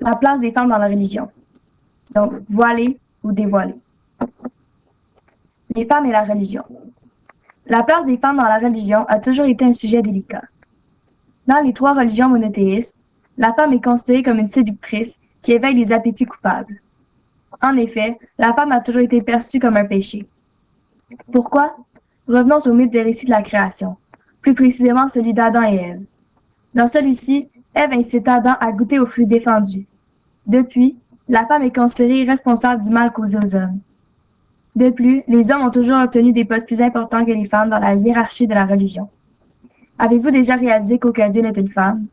La place des femmes dans la religion. Donc, voilées ou dévoilées. Les femmes et la religion. La place des femmes dans la religion a toujours été un sujet délicat. Dans les trois religions monothéistes, la femme est considérée comme une séductrice qui éveille les appétits coupables. En effet, la femme a toujours été perçue comme un péché. Pourquoi? Revenons au mythe des récits de la création, plus précisément celui d'Adam et Ève. Dans celui-ci, Ève incite Adam à goûter aux fruits défendus. Depuis, la femme est considérée responsable du mal causé aux hommes. De plus, les hommes ont toujours obtenu des postes plus importants que les femmes dans la hiérarchie de la religion. Avez-vous déjà réalisé qu'aucun d'eux n'est une femme?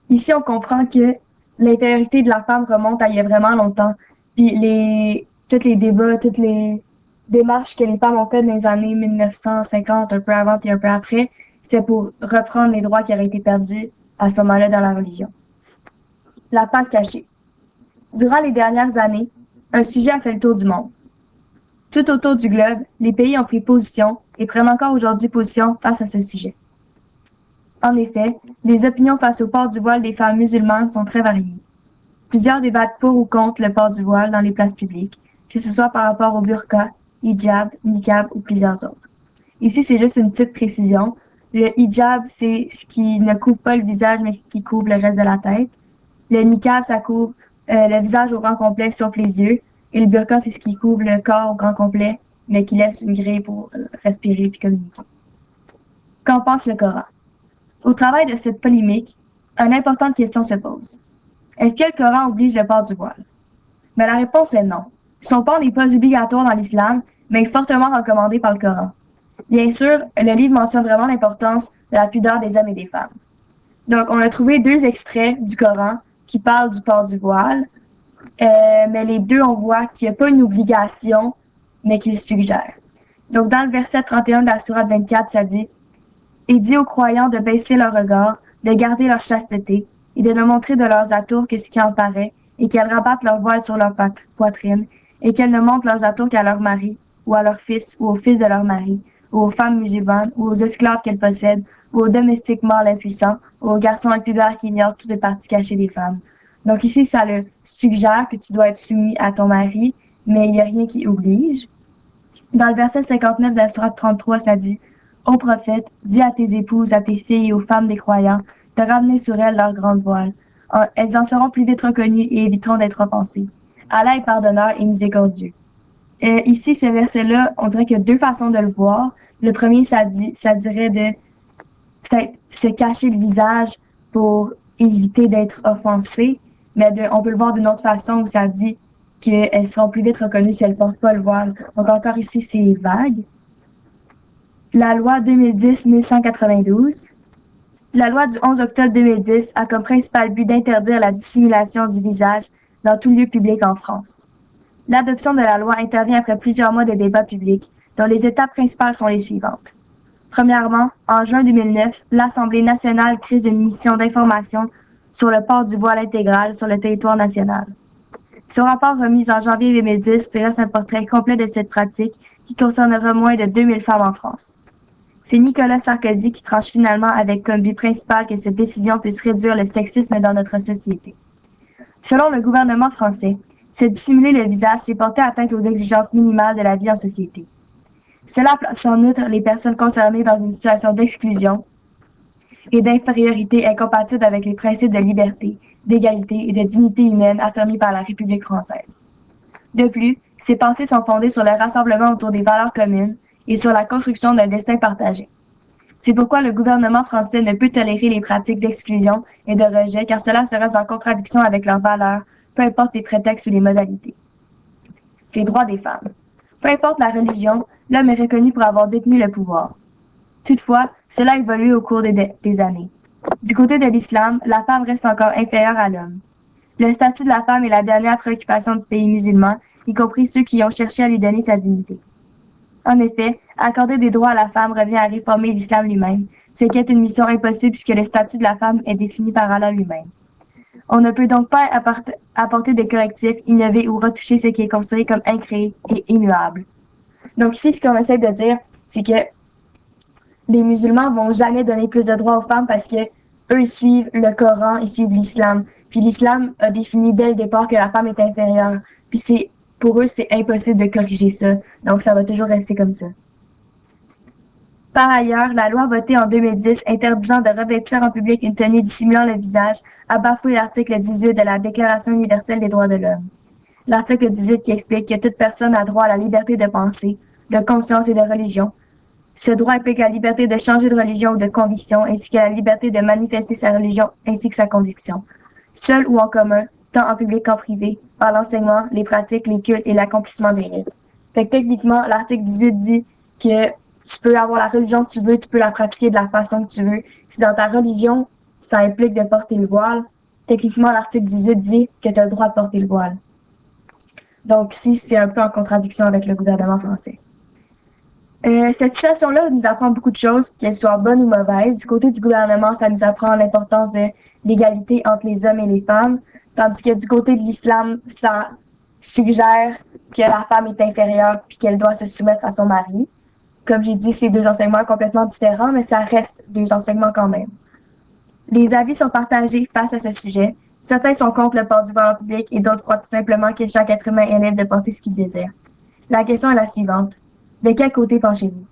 Ici, on comprend que l'infériorité de la femme remonte à il y a vraiment longtemps, puis tous les débats, toutes les démarches que les femmes ont faites dans les années 1950, un peu avant puis un peu après, c'est pour reprendre les droits qui auraient été perdus à ce moment-là dans la religion. La face cachée. Durant les dernières années, un sujet a fait le tour du monde. Tout autour du globe, les pays ont pris position et prennent encore aujourd'hui position face à ce sujet. En effet, les opinions face au port du voile des femmes musulmanes sont très variées. Plusieurs débattent pour ou contre le port du voile dans les places publiques, que ce soit par rapport au burqa, hijab, niqab ou plusieurs autres. Ici, c'est juste une petite précision. Le hijab, c'est ce qui ne couvre pas le visage, mais qui couvre le reste de la tête. Le niqab, ça couvre le visage au grand complet, sauf les yeux. Et le burqa, c'est ce qui couvre le corps au grand complet, mais qui laisse une grille pour respirer et communiquer. Qu'en pense le Coran? Au travail de cette polémique, une importante question se pose. Est-ce que le Coran oblige le port du voile? Mais la réponse est non. Son port n'est pas obligatoire dans l'islam, mais est fortement recommandé par le Coran. Bien sûr, le livre mentionne vraiment l'importance de la pudeur des hommes et des femmes. Donc, on a trouvé deux extraits du Coran qui parlent du port du voile, mais les deux, on voit qu'il n'y a pas une obligation, mais qu'il suggère. Donc, dans le verset 31 de la sourate 24, ça dit « Et dit aux croyants de baisser leur regard, de garder leur chasteté, et de ne montrer de leurs atours que ce qui en paraît, et qu'elles rabattent leur voile sur leur poitrine, et qu'elles ne montrent leurs atours qu'à leur mari, ou à leur fils, ou au fils de leur mari, ou aux femmes musulmanes, ou aux esclaves qu'elles possèdent, ou aux domestiques mâles impuissants, ou aux garçons impubères qui ignorent toutes les parties cachées des femmes. » Donc ici, ça le suggère que tu dois être soumis à ton mari, mais il n'y a rien qui oblige. Dans le verset 59 de la sourate 33, ça dit « Ô prophète, dis à tes épouses, à tes filles et aux femmes des croyants, de ramener sur elles leur grande voile. Elles en seront plus vite reconnues et éviteront d'être offensées. Allah est pardonneur et miséricordieux. » Ici, ce verset-là, on dirait qu'il y a deux façons de le voir. Le premier, ça dirait de peut-être se cacher le visage pour éviter d'être offensé, mais on peut le voir d'une autre façon où ça dit qu'elles seront plus vite reconnues si elles ne portent pas le voile. Donc encore ici, c'est vague. La loi 2010-1192. La loi du 11 octobre 2010 a comme principal but d'interdire la dissimulation du visage dans tout lieu public en France. L'adoption de la loi intervient après plusieurs mois de débats publics, dont les étapes principales sont les suivantes. Premièrement, en juin 2009, l'Assemblée nationale crée une mission d'information sur le port du voile intégral sur le territoire national. Ce rapport remis en janvier 2010 dresse un portrait complet de cette pratique qui concernera moins de 2000 femmes en France. C'est Nicolas Sarkozy qui tranche finalement avec comme but principal que cette décision puisse réduire le sexisme dans notre société. Selon le gouvernement français, se dissimuler le visage, c'est porter atteinte aux exigences minimales de la vie en société. Cela place en outre les personnes concernées dans une situation d'exclusion et d'infériorité incompatible avec les principes de liberté, d'égalité et de dignité humaine affirmés par la République française. De plus, ces pensées sont fondées sur le rassemblement autour des valeurs communes et sur la construction d'un destin partagé. C'est pourquoi le gouvernement français ne peut tolérer les pratiques d'exclusion et de rejet, car cela serait en contradiction avec leurs valeurs, peu importe les prétextes ou les modalités. Les droits des femmes. Peu importe la religion, l'homme est reconnu pour avoir détenu le pouvoir. Toutefois, cela a évolué au cours des années. Du côté de l'islam, la femme reste encore inférieure à l'homme. Le statut de la femme est la dernière préoccupation du pays musulman, y compris ceux qui ont cherché à lui donner sa dignité. En effet, accorder des droits à la femme revient à réformer l'islam lui-même, ce qui est une mission impossible puisque le statut de la femme est défini par Allah lui-même. On ne peut donc pas apporter des correctifs, innover ou retoucher ce qui est considéré comme incréé et immuable. Donc ici, ce qu'on essaie de dire, c'est que les musulmans vont jamais donner plus de droits aux femmes parce que eux, ils suivent le Coran, ils suivent l'islam. Puis l'islam a défini dès le départ que la femme est inférieure. Puis pour eux, c'est impossible de corriger ça. Donc ça va toujours rester comme ça. Par ailleurs, la loi votée en 2010 interdisant de revêtir en public une tenue dissimulant le visage a bafoué l'article 18 de la Déclaration universelle des droits de l'homme. L'article 18 qui explique que toute personne a droit à la liberté de pensée, de conscience et de religion. Ce droit implique la liberté de changer de religion ou de conviction, ainsi que la liberté de manifester sa religion ainsi que sa conviction, seul ou en commun, tant en public qu'en privé, par l'enseignement, les pratiques, les cultes et l'accomplissement des rites. Fait que techniquement, l'article 18 dit que tu peux avoir la religion que tu veux, tu peux la pratiquer de la façon que tu veux. Si dans ta religion, ça implique de porter le voile, techniquement, l'article 18 dit que tu as le droit de porter le voile. Donc, si c'est un peu en contradiction avec le gouvernement français. Cette situation-là nous apprend beaucoup de choses, qu'elles soient bonnes ou mauvaises. Du côté du gouvernement, ça nous apprend l'importance de l'égalité entre les hommes et les femmes, tandis que du côté de l'islam, ça suggère que la femme est inférieure puis qu'elle doit se soumettre à son mari. Comme j'ai dit, c'est deux enseignements complètement différents, mais ça reste deux enseignements quand même. Les avis sont partagés face à ce sujet. Certains sont contre le port du voile en public et d'autres croient tout simplement que chaque être humain est libre de porter ce qu'il désire. La question est la suivante. De quel côté penchez-vous?